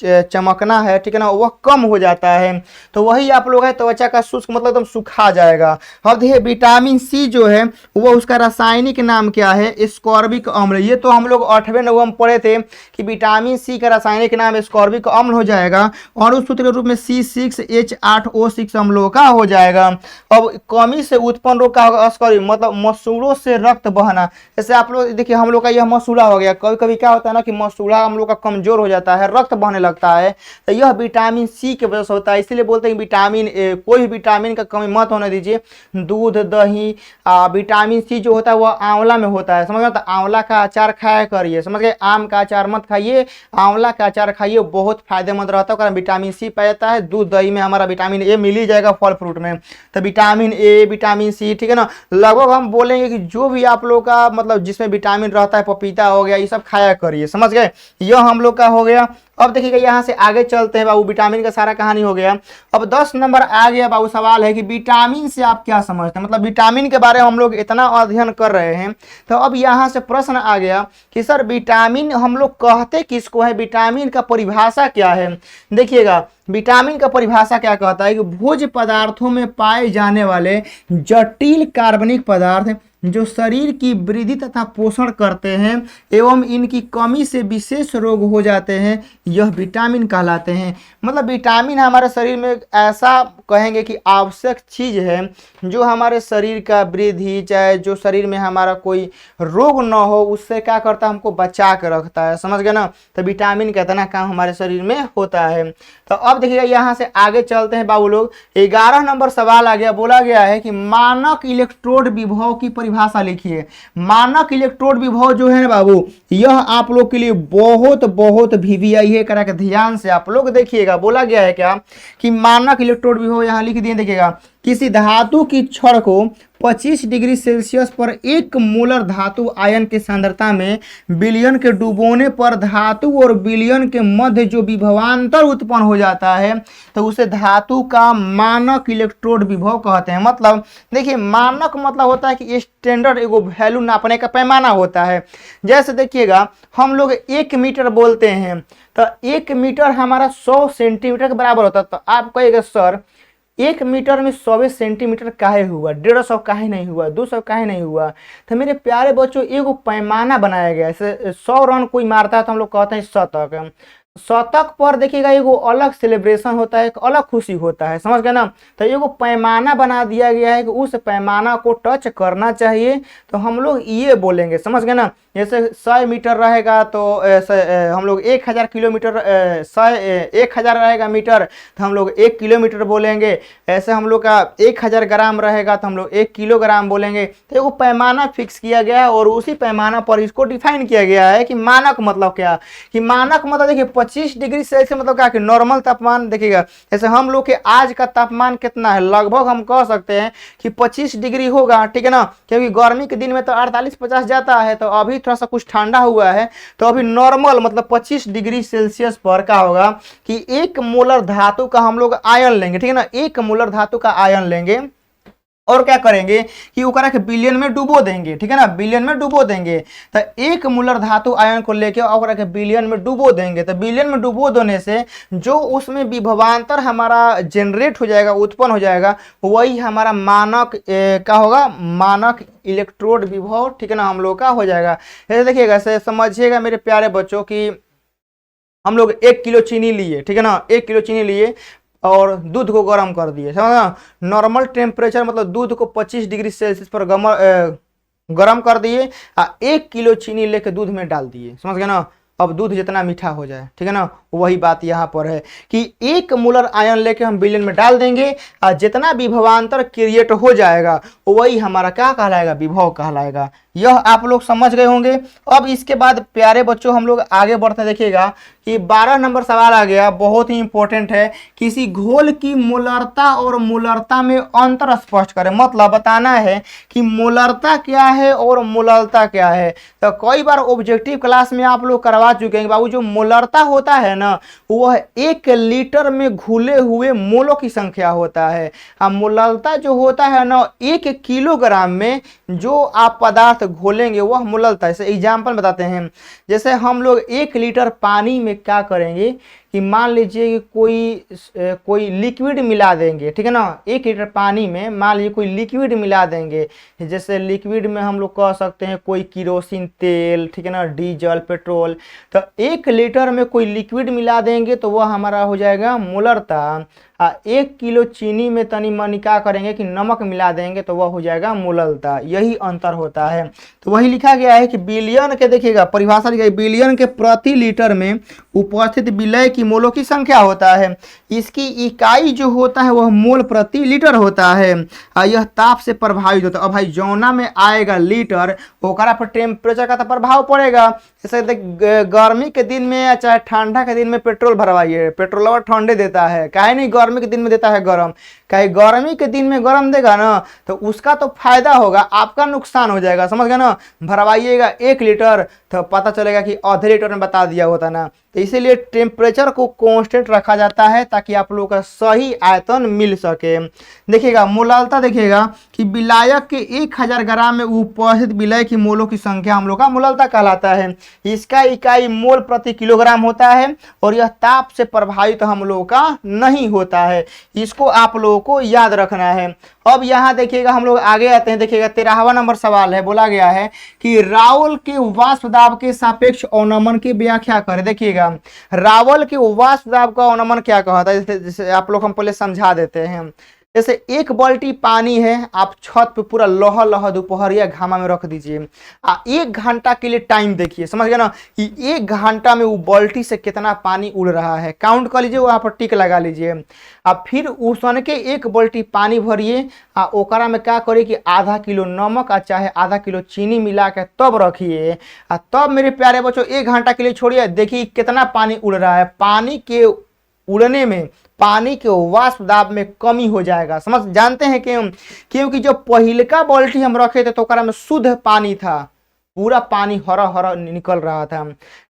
चमकना है, ठीक है ना, वह कम हो जाता है। तो वही आप लोग है त्वचा का शुष्क मतलब एकदम सुखा जाएगा। अब देखिए विटामिन सी जो है वो उसका रासायनिक नाम क्या है, एस्कॉर्बिक अम्ल। ये तो हम लोग 8वें 9वें में पढ़े थे कि विटामिन सी का रासायनिक नाम एस्कॉर्बिक अम्ल हो जाएगा, और उस सूत्र के रूप में C6H8O6 हम लोगों का हो जाएगा। अब कमी से उत्पन्न रोग का होगा अस्कॉर्बिक, मतलब मसूड़ों से रक्त बहना। जैसे आप लोग देखिए हम लोग का यह मसूड़ा हो गया, कभी कभी क्या होता है ना कि मसूड़ा हम लोग का कमजोर हो जाता है, रक्त बहने लगता है, तो यह विटामिन सी की वजह से होता है। इसीलिए बोलते हैं विटामिन ए, कोई भी विटामिन का कमी मत होने दीजिए। दूध, दही, विटामिन सी जो होता है वह आंवला में होता है, समझ गए। तो आंवला का अचार खाया करिए, समझ गए। आम का अचार मत खाइए, आंवला का अचार खाइए, बहुत फायदेमंद रहता है, कारण विटामिन सी पाया जाता है। दूध दही में हमारा विटामिन ए मिल ही जाएगा, फल फ्रूट में। तो विटामिन ए, विटामिन सी, ठीक है ना, लगभग हम बोलेंगे कि जो भी आप लोग का मतलब जिसमें विटामिन रहता है, पपीता हो गया, ये सब खाया करिए, समझ गए। यह हम लोग का हो गया। अब देखिएगा यहाँ से आगे चलते हैं बाबू, विटामिन का सारा कहानी हो गया। अब 10 नंबर आ गया बाबू, सवाल है कि विटामिन से आप क्या समझते हैं, मतलब विटामिन के बारे में हम लोग इतना अध्ययन कर रहे हैं, तो अब यहाँ से प्रश्न आ गया कि सर विटामिन हम लोग कहते किसको है, विटामिन का परिभाषा क्या है। देखिएगा विटामिन का परिभाषा क्या कहता है कि भोज्य पदार्थों में पाए जाने वाले जटिल कार्बनिक पदार्थ जो शरीर की वृद्धि तथा पोषण करते हैं एवं इनकी कमी से विशेष रोग हो जाते हैं, यह विटामिन कहलाते हैं। मतलब विटामिन हमारे शरीर में ऐसा कहेंगे कि आवश्यक चीज है जो हमारे शरीर का वृद्धि, चाहे जो शरीर में हमारा कोई रोग न हो, उससे क्या करता है, हमको बचा के रखता है, समझ गए ना। तो विटामिन का इतना काम हमारे शरीर में होता है। तो अब देखिएगा यहाँ से आगे चलते हैं बाबू लोग। 11 नंबर सवाल आ गया, बोला गया है कि मानक इलेक्ट्रोड विभव की परिभाषा लिखिए। मानक इलेक्ट्रोड विभव जो है ना बाबू, यह आप लोग के लिए बहुत बहुत VVI है, करा के ध्यान से आप लोग देखिएगा। बोला गया है क्या कि मानक इलेक्ट्रोड विभव यहाँ लिख दिए, देखिएगा किसी धातु की छड़ को 25 डिग्री सेल्सियस पर 1 मोलर धातु आयन की सांद्रता में विलयन के डुबोने पर धातु और विलयन के मध्य जो विभवांतर उत्पन्न हो जाता है, तो उसे धातु का मानक इलेक्ट्रोड विभव कहते हैं। मतलब देखिए मानक मतलब होता है कि स्टैंडर्ड एगो वैल्यू नापने का पैमाना होता है। जैसे देखिएगा हम लोग 1 मीटर बोलते हैं, तो 1 मीटर हमारा 100 सेंटीमीटर के बराबर होता है। तो आप कहिएगा सर 1 मीटर में 100 सेंटीमीटर काहे हुआ, 150 काहे नहीं हुआ, 200 काहे नहीं हुआ। तो मेरे प्यारे बच्चों एगो पैमाना बनाया गया है। जैसे 100 रन कोई मारता है तो हम लोग कहते हैं शतक। शतक पर देखिएगा एगो अलग सेलिब्रेशन होता है, एक अलग खुशी होता है, समझ गए ना। तो एगो पैमाना बना दिया गया है कि उस पैमाना को टच करना चाहिए, तो हम लोग ये बोलेंगे, समझ गए ना। जैसे 100 मीटर रहेगा तो हम लोग 1000 किलोमीटर, 1000 रहेगा मीटर तो हम लोग 1 किलोमीटर बोलेंगे। ऐसे हम लोग का 1000 ग्राम रहेगा तो हम लोग 1 किलोग्राम बोलेंगे। तो एगो पैमाना फिक्स किया गया है और उसी पैमाना पर इसको डिफाइन किया गया है कि मानक मतलब क्या, कि मानक मतलब देखिए 25 डिग्री सेल्सियस मतलब क्या कि नॉर्मल तापमान। देखिएगा जैसे हम लोग के आज का तापमान कितना है, लगभग हम कह सकते हैं कि 25 डिग्री होगा, ठीक है ना, क्योंकि गर्मी के दिन में तो 48-50 जाता है, तो अभी थोड़ा सा कुछ ठंडा हुआ है, तो अभी नॉर्मल मतलब 25 डिग्री सेल्सियस पर क्या होगा कि 1 मोलर धातु का हम लोग आयन लेंगे, ठीक है ना, 1 मोलर धातु का आयन लेंगे और क्या करेंगे कि ओकरा के विलयन में डुबो देंगे, ठीक है ना, विलयन में डुबो देंगे। तो 1 मोलर धातु आयन को लेके ओकरा के विलयन में डुबो देंगे। तो विलयन में डुबो देने से जो उसमें विभवांतर हमारा जनरेट हो जाएगा, उत्पन्न हो जाएगा, वही हमारा मानक क्या होगा, मानक इलेक्ट्रोड विभव, ठीक है ना, हम लोग का हो जाएगा। ऐसे देखिएगा, समझिएगा मेरे प्यारे बच्चों की हम लोग 1 किलो चीनी लिए, ठीक है ना, 1 किलो चीनी लिए और दूध को गर्म कर दिए, समझना। नॉर्मल टेम्परेचर मतलब दूध को 25 डिग्री सेल्सियस पर गर्म कर दिए, 1 किलो चीनी लेके दूध में डाल दिए, समझ गए ना। अब दूध जितना मीठा हो जाए, ठीक है ना, वही बात यहाँ पर है कि 1 मोलर आयन लेके हम विलयन में डाल देंगे और जितना विभवांतर क्रिएट हो जाएगा वही हमारा क्या कहलाएगा, विभव कहलाएगा। यह आप लोग समझ गए होंगे। अब इसके बाद प्यारे बच्चों हम लोग आगे बढ़ते देखिएगा कि 12 नंबर सवाल आ गया, बहुत ही इंपॉर्टेंट है। किसी घोल की मोलरता और मोलरता में अंतर स्पष्ट करें। मतलब बताना है कि मोलरता क्या है और मोलरता क्या है। तो कई बार ऑब्जेक्टिव क्लास में आप लोग करवा चुके हैं बाबू, जो मोलरता होता है ना वह 1 लीटर में घुले हुए मोलों की संख्या होता है। मोलरता जो होता है ना 1 किलोग्राम में जो आप पदार्थ घोलेंगे वह मोलरता है। जैसे एग्जाम्पल बताते हैं, जैसे हम लोग 1 लीटर पानी में क्या करेंगे कि मान लीजिए कि कोई लिक्विड मिला देंगे, ठीक है ना। 1 लीटर पानी में मान लीजिए कोई लिक्विड मिला देंगे, जैसे लिक्विड में हम लोग कह सकते हैं कोई किरोसिन तेल, ठीक है ना, डीजल, पेट्रोल। तो 1 लीटर में कोई लिक्विड मिला देंगे तो वह हमारा हो जाएगा मोलरता। 1 किलो चीनी में तनी मनी क्या करेंगे कि नमक मिला देंगे तो वह हो जाएगा मोलरता। यही अंतर होता है। तो वही लिखा गया है कि बिलियन के, देखिएगा परिभाषा लिखा है, बिलियन के प्रति लीटर में उपस्थित विलय की मोलों की संख्या होता है। इसकी इकाई जो होता है वह मोल प्रति लीटर होता है। यह ताप से प्रभावित होता है। अब भाई जौना में आएगा लीटर, ओकरा पर टेम्परेचर का तो प्रभाव पड़ेगा। जैसे गर्मी के दिन में या चाहे ठंडा के दिन में पेट्रोल भरवाइए, पेट्रोल ठंडे देता है, काहे नहीं गर्मी के दिन में देता है गर्म। काहे गर्मी के दिन में गर्म देगा ना तो उसका तो फायदा होगा, आपका नुकसान हो जाएगा, समझ गए ना। भरवाइएगा 1 लीटर तो पता चलेगा कि आधे लीटर में बता दिया होता ना। तो इसीलिए टेम्परेचर को कांस्टेंट रखा जाता है ताकि आप लोगों का सही आयतन मिल सके। देखिएगा मोलरता, देखिएगा कि विलायक के 1000 ग्राम में उपस्थित विलय की मोलों की संख्या हम लोग का मोलरता कहलाता है। इसका इकाई मोल प्रति किलोग्राम होता है और यह ताप से प्रभावित हम लोगों का नहीं होता है। इसको आप लोगों को याद रखना है। अब यहाँ देखिएगा हम लोग आगे आते हैं। देखिएगा 13वां नंबर सवाल है, बोला गया है कि रावल के वाष्प दाब के सापेक्ष अवनमन की व्याख्या करें। देखिएगा रावल के वाष्प दाब का अवनमन क्या कहता है, जैसे आप लोग हम पहले समझा देते हैं। जैसे 1 बाल्टी पानी है, आप छत पे पूरा लह लह दोपहरिया घामा में रख दीजिए। 1 घंटा के लिए टाइम देखिए, समझ गए ना कि 1 घंटा में वो बाल्टी से कितना पानी उड़ रहा है, काउंट कर लीजिए, वहाँ पर टिक लगा लीजिए। अब फिर उसन के 1 बाल्टी पानी भरिए, ओकरा में क्या करिए कि आधा किलो नमक चाहे आधा किलो चीनी मिला के तब रखिए। तब मेरे प्यारे बच्चों 1 घंटा के लिए छोड़िए, देखिए कितना पानी उड़ रहा है। पानी के उड़ने में पानी के वाष्प दाब में कमी हो जाएगा। समझ जानते हैं क्यों? क्योंकि जो पहिलका बाल्टी हम रखे थे तो ओकरा में शुद्ध पानी था, पूरा पानी हरा हरा निकल रहा था।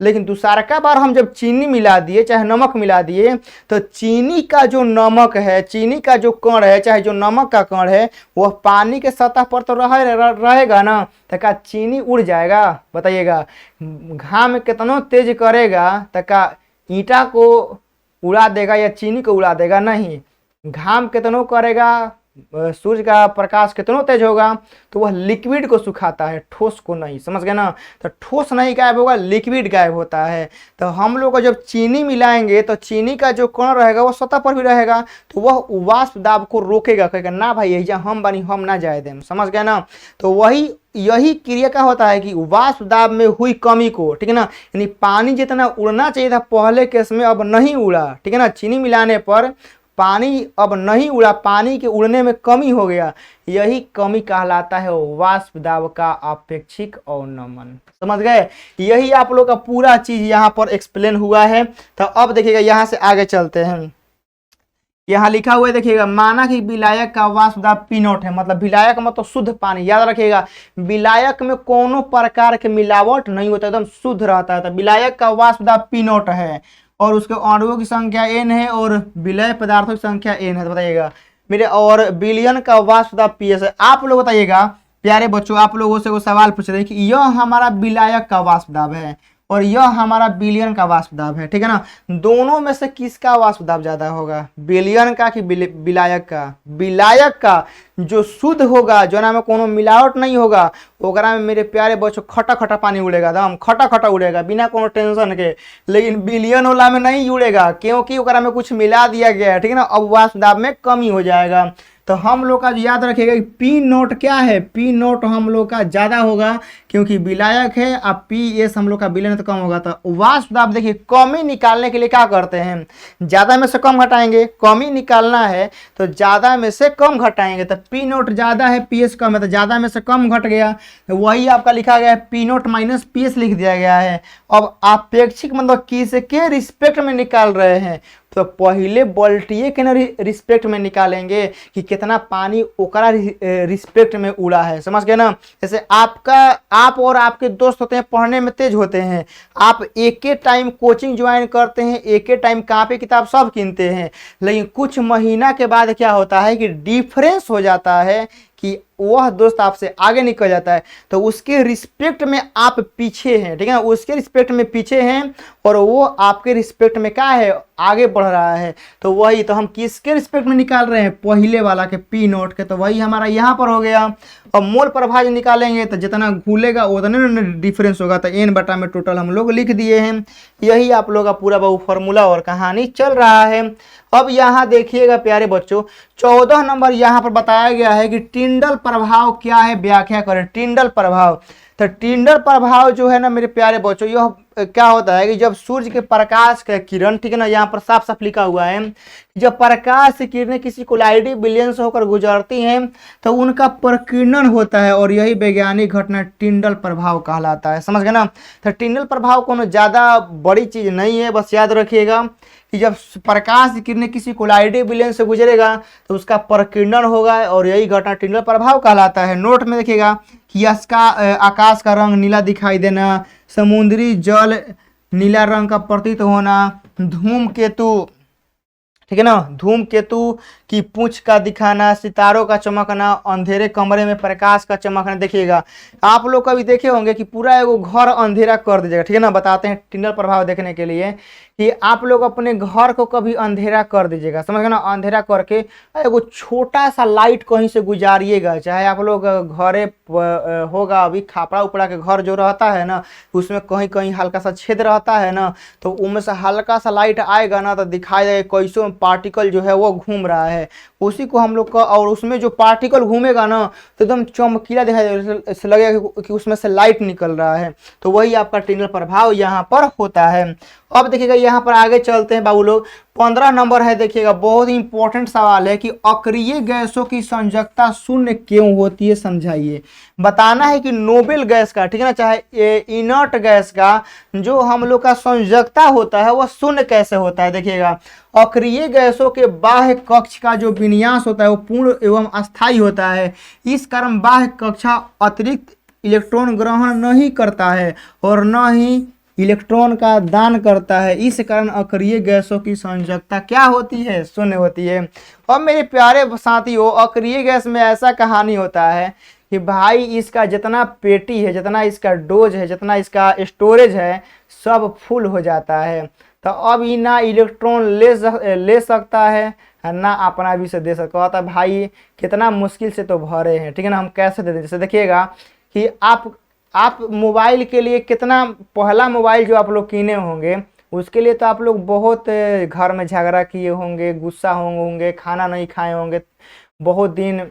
लेकिन दूसरा बार हम जब चीनी मिला दिए चाहे नमक मिला दिए तो चीनी का जो नमक है, चीनी का जो कण है, चाहे जो नमक का कण है, वह पानी के सतह पर तो रहेगा ना। तो क्या चीनी उड़ जाएगा? बताइएगा। घाम कितना तेज करेगा तो क्या ईंटा को उड़ा देगा या चीनी को उड़ा देगा? नहीं। घाम कितनों करेगा, सूर्य का प्रकाश कितनों तेज होगा तो वह लिक्विड को सुखाता है, ठोस को नहीं। समझ गए ना। तो ठोस नहीं गायब होगा, लिक्विड गायब होता है। तो हम लोग को जब चीनी मिलाएंगे तो चीनी का जो कण रहेगा वो सतह पर भी रहेगा, तो वह वाष्प दाब को रोकेगा, कहेगा ना भाई यही हम बनी हम ना जाए दें। समझ गए ना। तो वही यही क्रिया का होता है कि वाष्प दाब में हुई कमी को, ठीक है ना, यानी पानी जितना उड़ना चाहिए था पहले केस में अब नहीं उड़ा, ठीक है ना। चीनी मिलाने पर पानी अब नहीं उड़ा, पानी के उड़ने में कमी हो गया। यही कमी कहलाता है वाष्प दाब का अपेक्षिक अवनमन। समझ गए। यही आप लोग का पूरा चीज यहाँ पर एक्सप्लेन हुआ है। तो अब देखिएगा यहाँ से आगे चलते हैं। यहाँ लिखा हुआ है, देखिएगा माना कि विलायक का वाष्प दाब P0 है। मतलब विलायक मतलब शुद्ध पानी, याद रखिएगा। विलायक में कोनो प्रकार के मिलावट नहीं होता, एकदम शुद्ध रहता है। तो विलायक का वाष्प दाब P0 है और उसके अणुओं की संख्या n है और विलय पदार्थों की संख्या n है। तो बताइएगा मेरे, और बिलियन का वाष्प दाब PS है। आप लोग बताइएगा प्यारे बच्चों, आप लोगों से वो सवाल पूछ रहे हैं कि यह हमारा विलायक का वाष्प दाब है और यह हमारा बिलियन का वाष्प दाब है, ठीक है ना। दोनों में से किसका वाष्प दाब ज्यादा होगा, बिलियन का कि विलायक का? विलायक का जो शुद्ध होगा, जो ना में कोनो मिलावट नहीं होगा, ओकरा में मेरे प्यारे बच्चों खटा खटा पानी उड़ेगा, दम खटा खटा उड़ेगा बिना कोनो टेंशन के। लेकिन बिलियन वाला में नहीं उड़ेगा, क्योंकि ओकरा में कुछ मिला दिया गया है, ठीक है ना। अब वाष्प दाब में कमी हो जाएगा। तो हम लोग का जो याद रखिएगा कि पी नोट क्या है, पी नोट हम लोग का ज़्यादा होगा क्योंकि विलायक है, अब पी एस हम लोग का विलयन तो कम होगा। तो वाष्प दाब देखिए कमी निकालने के लिए क्या करते हैं, ज़्यादा में से कम घटाएंगे, कमी निकालना है तो ज़्यादा में से कम घटाएंगे। तो पी नोट ज़्यादा है पी एस कम है, तो ज़्यादा में से कम घट गया, तो वही आपका लिखा गया है P note minus P S लिख दिया गया है। अब अपेक्षिक मतलब किसके रिस्पेक्ट में निकाल रहे हैं, तो पहले वोल्टेज के ना रिस्पेक्ट में निकालेंगे कि कितना पानी ओकरा रिस्पेक्ट में उड़ा है, समझ गए ना। जैसे आप और आपके दोस्त होते हैं पढ़ने में तेज होते हैं, आप एक ही टाइम कोचिंग ज्वाइन करते हैं, एक ही टाइम कॉपी किताब सब कीनते हैं, लेकिन कुछ महीना के बाद क्या होता है कि डिफरेंस हो जाता है कि वह दोस्त आपसे आगे निकल जाता है, तो उसके रिस्पेक्ट में आप पीछे हैं, ठीक है ना, उसके रिस्पेक्ट में पीछे हैं और वो आपके रिस्पेक्ट में क्या है, आगे बढ़ रहा है। तो वही तो हम किसके रिस्पेक्ट में निकाल रहे हैं, पहले वाला के पी नोट के, तो वही हमारा यहाँ पर हो गया। और मोल प्रभाव निकालेंगे तो जितना घूलेगा उतना डिफरेंस होगा, तो एन बटा में टोटल हम लोग लिख दिए हैं। यही आप लोग का पूरा बहु फॉर्मूला और कहानी चल रहा है। अब यहाँ देखिएगा प्यारे बच्चों, 14 नंबर यहाँ पर बताया गया है कि टिंडल प्रभाव क्या है, व्याख्या करें। टिंडल प्रभाव, तो टिंडल प्रभाव जो है ना मेरे प्यारे बच्चों, यह क्या होता है कि जब सूर्य के प्रकाश का किरण, ठीक है ना, यहाँ पर साफ साफ लिखा हुआ है, जब प्रकाश की किरणें किसी कोलाइडी विलयन से होकर गुजरती हैं तो उनका प्रकीर्णन होता है, और यही वैज्ञानिक घटना टिंडल प्रभाव कहलाता है, समझ गए ना। तो टिंडल प्रभाव कोनो ज़्यादा बड़ी चीज़ नहीं है, बस याद रखिएगा कि जब प्रकाश की किरणें किसी कोलाइडी विलयन से गुजरेगा तो उसका प्रकीर्णन होगा, और यही घटना टिंडल प्रभाव कहलाता है। नोट में देखिएगा कि आकाश का रंग नीला दिखाई देना, समुद्री जल नीला रंग का प्रतीत होना, धूमकेतु, ठीक है ना, धूमकेतु की पूंछ का दिखाना, सितारों का चमकना, अंधेरे कमरे में प्रकाश का चमकना। देखिएगा आप लोग कभी देखे होंगे कि पूरा एगो घर अंधेरा कर दीजिएगा, ठीक है ना, बताते हैं टिंडल प्रभाव देखने के लिए कि आप लोग अपने घर को कभी अंधेरा कर दीजिएगा, समझ गए ना, अंधेरा करके एगो छोटा सा लाइट कहीं से गुजारिएगा, चाहे आप लोग घरे होगा अभी खापड़ा उपड़ा के घर जो रहता है ना, उसमें कहीं कहीं हल्का सा छेद रहता है ना, तो उनमें से हल्का सा लाइट आएगा ना तो दिखाई देगा कैसे पार्टिकल जो है वो घूम रहा है, उसी को हम लोग का, और उसमें जो पार्टिकल घूमेगा ना तो एकदम चमकीला दिखाई देगा, ऐसे लगेगा कि उसमें से लाइट निकल रहा है, तो वही आपका टिंडल प्रभाव यहाँ पर होता है। अब देखिएगा यहाँ पर आगे चलते हैं बाबू लोग, 15 नंबर है, देखिएगा बहुत ही इंपॉर्टेंट सवाल है कि अक्रिय गैसों की संयोजकता शून्य क्यों होती है, समझाइए। बताना है कि नोबेल गैस का, ठीक है ना, चाहे इनर्ट गैस का जो हम लोग का संयोजकता होता है वह शून्य कैसे होता है। देखिएगा अक्रिय गैसों के बाह्य कक्ष का जो विन्यास होता है वो पूर्ण एवं अस्थायी होता है, इस कारण बाह्य कक्षा अतिरिक्त इलेक्ट्रॉन ग्रहण नहीं करता है और न ही इलेक्ट्रॉन का दान करता है, इस कारण अक्रिय गैसों की संयोजकता क्या होती है, शून्य होती है। और मेरे प्यारे साथियों, अक्रिय गैस में ऐसा कहानी होता है कि भाई इसका जितना पेटी है, जितना इसका डोज है, जितना इसका स्टोरेज है, सब फुल हो जाता है, तो अब ये ना इलेक्ट्रॉन ले सकता है ना अपना भी से दे सकता है। भाई कितना मुश्किल से तो भरे हैं, ठीक है ना, हम कैसे दे दें। जैसे देखिएगा कि आप मोबाइल के लिए कितना, पहला मोबाइल जो आप लोग किने होंगे उसके लिए तो आप लोग बहुत घर में झगड़ा किए होंगे, गुस्सा होंगे, खाना नहीं खाए होंगे, बहुत दिन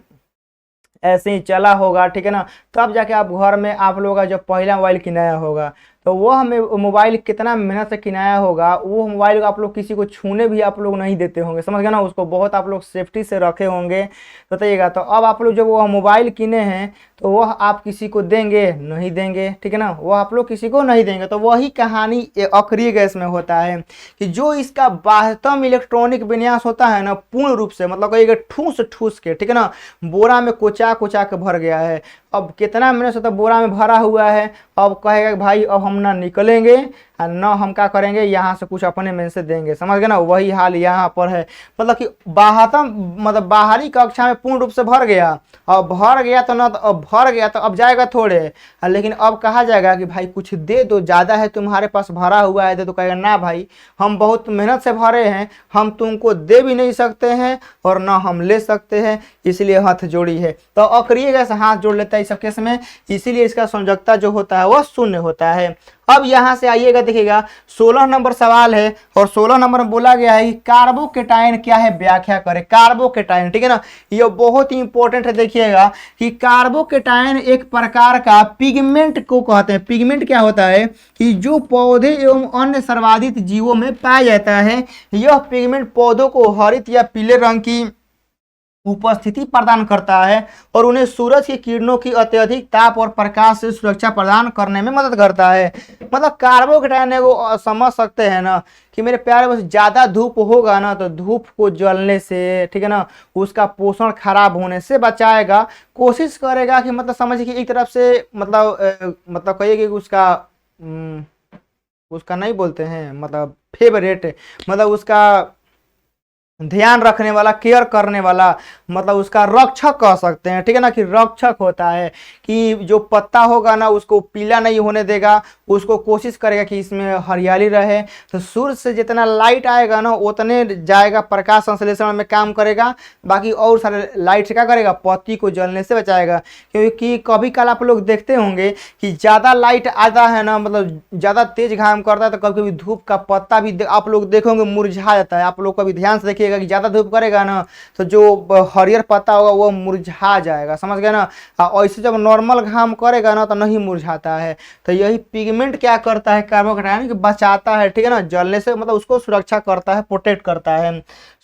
ऐसे ही चला होगा, ठीक है ना, तब जाके आप घर में आप लोगों का जो पहला मोबाइल किनाया होगा तो वो हमें मोबाइल कितना मेहनत से किनाया होगा, वो मोबाइल को आप लोग किसी को छूने भी आप लोग नहीं देते होंगे, समझ गए ना, उसको बहुत आप लोग सेफ्टी से रखे होंगे, बताइएगा। तो अब आप लोग जब वो मोबाइल किने हैं तो वह आप किसी को देंगे नहीं देंगे, ठीक है ना, वो आप लोग किसी को नहीं देंगे। तो वही कहानी अक्रिय गैस में होता है कि जो इसका बाह्यतम इलेक्ट्रॉनिक विन्यास होता है ना, पूर्ण रूप से मतलब कहिएगा ठूस के, ठीक है ना, बोरा में कुचा के भर गया है, अब कितना महीने से तो बोरा में भरा हुआ है, अब कहेगा भाई अब हम ना निकलेंगे और न हम क्या करेंगे, यहाँ से कुछ अपने में से देंगे, समझ गए ना, वही हाल यहाँ पर है। मतलब कि मतलब बाहरी कक्षा में पूर्ण रूप से भर गया, और भर गया तो ना, तो अब भर गया तो अब जाएगा थोड़े, लेकिन अब कहा जाएगा कि भाई कुछ दे दो, ज़्यादा है तुम्हारे पास भरा हुआ है दे, तो कहेगा ना भाई हम बहुत मेहनत से भरे हैं, हम तुमको दे भी नहीं सकते हैं और ना हम ले सकते हैं, इसलिए हाथ जोड़ी है। तो अक्रिय गैस हाथ जोड़ लेता है इस केस में, इसीलिए इसका संयोजकता जो होता है वह शून्य होता है। अब यहाँ से आइएगा, देखिएगा 16 नंबर सवाल है और 16 नंबर में बोला गया है कि कार्बोकेटाइन क्या है, व्याख्या करें। कार्बोकेटाइन, ठीक है ना, ये बहुत ही इंपॉर्टेंट है। देखिएगा कि कार्बोकेटाइन एक प्रकार का पिगमेंट को कहते हैं। पिगमेंट क्या होता है कि जो पौधे एवं अन्य सर्वाधित जीवों में पाया जाता है। यह पिगमेंट पौधों को हरित या पीले रंग की उपस्थिति प्रदान करता है और उन्हें सूरज की किरणों की अत्यधिक ताप और प्रकाश से सुरक्षा प्रदान करने में मदद करता है। मतलब कार्बोकेटाइन को समझ सकते हैं ना कि मेरे प्यारे, बस ज़्यादा धूप होगा ना तो धूप को जलने से, ठीक है ना, उसका पोषण खराब होने से बचाएगा। कोशिश करेगा कि मतलब समझिए कि एक तरफ से मतलब कहिए कि उसका नहीं बोलते हैं, मतलब फेवरेट, मतलब उसका ध्यान रखने वाला, केयर करने वाला, मतलब उसका रक्षक कह सकते हैं, ठीक है ना, कि रक्षक होता है कि जो पत्ता होगा ना उसको पीला नहीं होने देगा, उसको कोशिश करेगा कि इसमें हरियाली रहे। तो सूर्य से जितना लाइट आएगा ना उतने जाएगा, प्रकाश संश्लेषण में काम करेगा, बाकी और सारे लाइट से क्या करेगा, पत्ती को जलने से बचाएगा। क्योंकि कभी कल आप लोग देखते होंगे कि ज़्यादा लाइट आता है ना, मतलब ज़्यादा तेज घाम करता है तो कभी कभी धूप का पत्ता भी आप लोग देखोगे मुरझा जाता है। आप लोग कभी ध्यान से देखिए कि ज्यादा धूप करेगा ना तो जो हरियर पत्ता होगा वो मुरझा जाएगा, समझ गए ना। ऐसे जब नॉर्मल घाम करेगा ना तो नहीं मुरझाता है। तो यही पिगमेंट क्या करता है, कार्बोकेटाइन कि बचाता है, ठीक है ना, जलने से, मतलब उसको सुरक्षा करता है, प्रोटेक्ट करता है।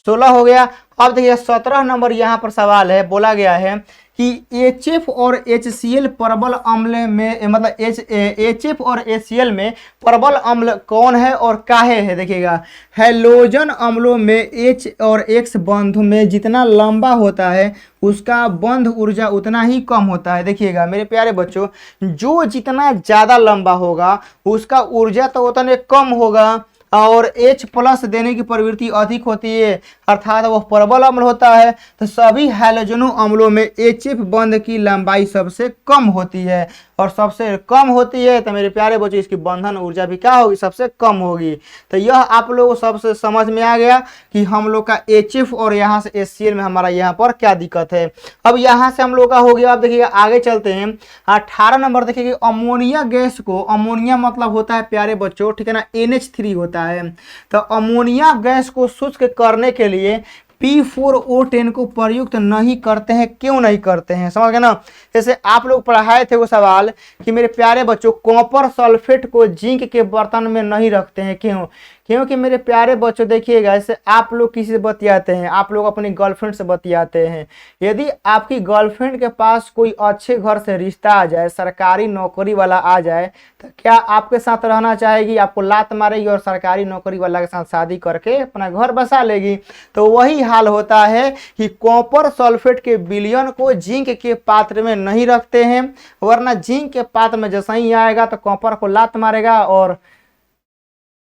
16 हो गया। अब देखिए 17 नंबर यहाँ पर सवाल है, बोला गया है कि HF और HCl प्रबल अम्ल में, मतलब HF और HCl में प्रबल अम्ल कौन है और काहे है। देखिएगा हैलोजन अम्लों में H और X बंध में जितना लंबा होता है उसका बंध ऊर्जा उतना ही कम होता है। देखिएगा मेरे प्यारे बच्चों, जो जितना ज़्यादा लंबा होगा उसका ऊर्जा तो उतना कम होगा और H+ देने की प्रवृत्ति अधिक होती है, अर्थात वह प्रबल अम्ल होता है। तो सभी हैलोजनों अम्लों में HF बंध की लंबाई सबसे कम होती है और सबसे कम होती है तो मेरे प्यारे बच्चों इसकी बंधन ऊर्जा भी क्या होगी, सबसे कम होगी। तो यह आप लोगों को सबसे समझ में आ गया कि हम लोग का HF और यहाँ से HCl में हमारा यहाँ पर क्या दिक्कत है। अब यहाँ से हम लोग का हो गया। अब देखिएगा आगे चलते हैं 18 नंबर। देखिए अमोनिया गैस को, अमोनिया मतलब होता है प्यारे बच्चों, ठीक है ना, NH3 होता है। तो अमोनिया गैस को शुष्क करने के लिए P4O10 को प्रयुक्त नहीं करते हैं। क्यों नहीं करते हैं, समझ गए ना। जैसे आप लोग पढ़ाए थे वो सवाल कि मेरे प्यारे बच्चों कॉपर सल्फेट को जिंक के बर्तन में नहीं रखते हैं। क्यों? क्योंकि मेरे प्यारे बच्चों देखिएगा, जैसे आप लोग किसी से बतियाते हैं, आप लोग अपनी गर्लफ्रेंड से बतियाते हैं, यदि आपकी गर्लफ्रेंड के पास कोई अच्छे घर से रिश्ता आ जाए, सरकारी नौकरी वाला आ जाए, तो क्या आपके साथ रहना चाहेगी? आपको लात मारेगी और सरकारी नौकरी वाला के साथ शादी करके अपना घर बसा लेगी। तो वही हाल होता है कि कॉपर सल्फेट के विलयन को जिंक के पात्र में नहीं रखते हैं, वरना जिंक के पात्र में जैसा ही आएगा तो कॉपर को लात मारेगा और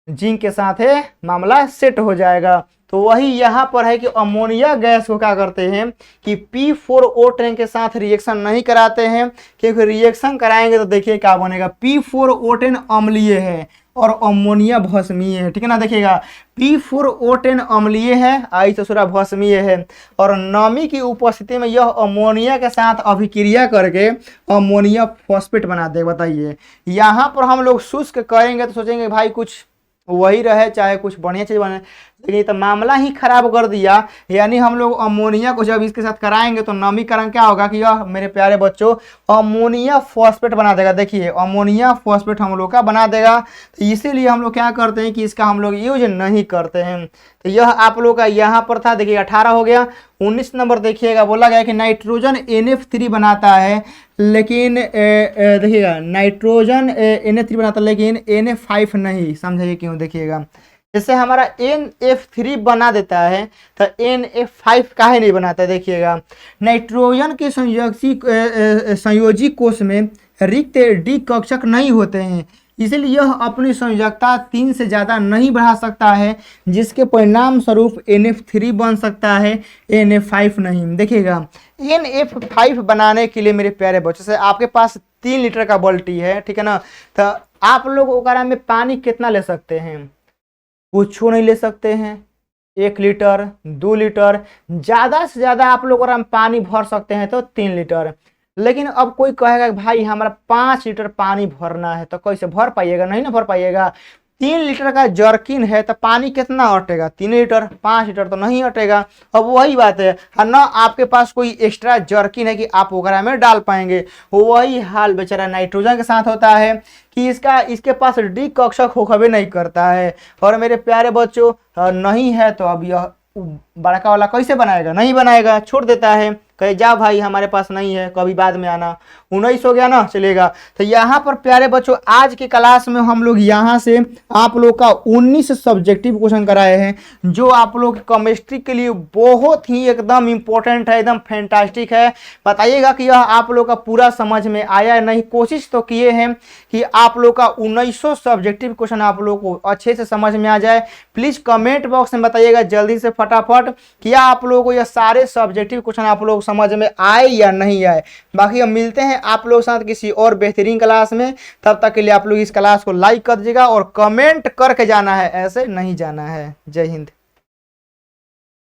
जिंक के साथ है मामला सेट हो जाएगा। तो वही यहाँ पर है कि अमोनिया गैस को क्या करते हैं कि P4O10 के साथ रिएक्शन नहीं कराते हैं, क्योंकि रिएक्शन कराएंगे तो देखिए क्या बनेगा, P4O10 अम्लीय है और अमोनिया भस्मीय है, ठीक है ना। देखिएगा P4O10 अम्लीय है, आई ससुरा भस्मीय है, और नमी की उपस्थिति में यह अमोनिया के साथ अभिक्रिया करके अमोनिया फॉस्फेट बना दे। बताइए यहाँ पर हम लोग शुष्क करेंगे तो सोचेंगे भाई कुछ वही रहे, चाहे कुछ बढ़िया चीज बने, लेकिन तो मामला ही खराब कर दिया। यानी हम लोग अमोनिया को जब इसके साथ कराएंगे तो नमीकरण क्या होगा कि यह मेरे प्यारे बच्चों अमोनिया फॉस्फेट बना देगा। देखिए अमोनिया फॉस्फेट हम लोग का बना देगा। तो इसीलिए हम लोग क्या करते हैं कि इसका हम लोग यूज नहीं करते हैं। तो यह आप लोग का यहाँ पर था। देखिए 18 हो गया। 19 नंबर देखिएगा, बोला गया कि नाइट्रोजन NF3 बनाता है, लेकिन देखिएगा नाइट्रोजन NF3 बनाता है लेकिन NF5 नहीं। समझिए क्यों, देखिएगा जैसे हमारा NF3 बना देता है तो NF5 काहे नहीं बनाता है। देखिएगा नाइट्रोजन के संयोजी कोश में रिक्त D कक्षक नहीं होते हैं, इसलिए यह अपनी संयोजकता 3 से ज़्यादा नहीं बढ़ा सकता है, जिसके परिणाम स्वरूप NF3 बन सकता है, NF5 नहीं। देखिएगा NF5 बनाने के लिए मेरे प्यारे बच्चों से आपके पास 3 लीटर का बाल्टी है, ठीक है ना। तो आप लोग ओकरा में पानी कितना ले सकते हैं? कुछ नहीं ले सकते हैं। 1 लीटर, 2 लीटर, ज़्यादा से ज़्यादा आप लोग ओकरा में पानी भर सकते हैं तो 3 लीटर। लेकिन अब कोई कहेगा कि भाई हमारा 5 लीटर पानी भरना है, तो कैसे भर पाइएगा? नहीं ना भर पाइएगा। 3 लीटर का जर्किन है तो पानी कितना अटेगा? 3 लीटर। 5 लीटर तो नहीं अटेगा। अब वही बात है ना, आपके पास कोई एक्स्ट्रा जर्किन है कि आप वगैरह में डाल पाएंगे। वही हाल बेचारा नाइट्रोजन के साथ होता है कि इसके पास डिकॉक्शन होकबे नहीं करता है। और मेरे प्यारे बच्चों, नहीं है तो अब यह बड़का वाला कैसे बनाएगा? नहीं बनाएगा, छोड़ देता है, कहे जा भाई हमारे पास नहीं है, कभी बाद में आना। 19 हो गया ना, चलेगा। तो यहाँ पर प्यारे बच्चों आज की क्लास में हम लोग यहाँ से आप लोग का 19 सब्जेक्टिव क्वेश्चन कराए हैं, जो आप लोग केमिस्ट्री के लिए बहुत ही एकदम इंपॉर्टेंट है, एकदम फैंटास्टिक है। बताइएगा कि यह आप लोग का पूरा समझ में आया है नहीं। कोशिश तो किए हैं कि आप लोग का 19 सब्जेक्टिव क्वेश्चन आप लोग को अच्छे से समझ में आ जाए। प्लीज कमेंट बॉक्स में बताइएगा जल्दी से फटाफट, क्या आप लोगों को यह सारे सब्जेक्टिव क्वेश्चन आप लोग समझ में आए या नहीं आए। बाकी हम मिलते हैं आप लोग साथ किसी और बेहतरीन क्लास में। तब तक के लिए आप लोग इस क्लास को लाइक कर दीजिएगा और कमेंट करके जाना है, ऐसे नहीं जाना है। जय हिंद।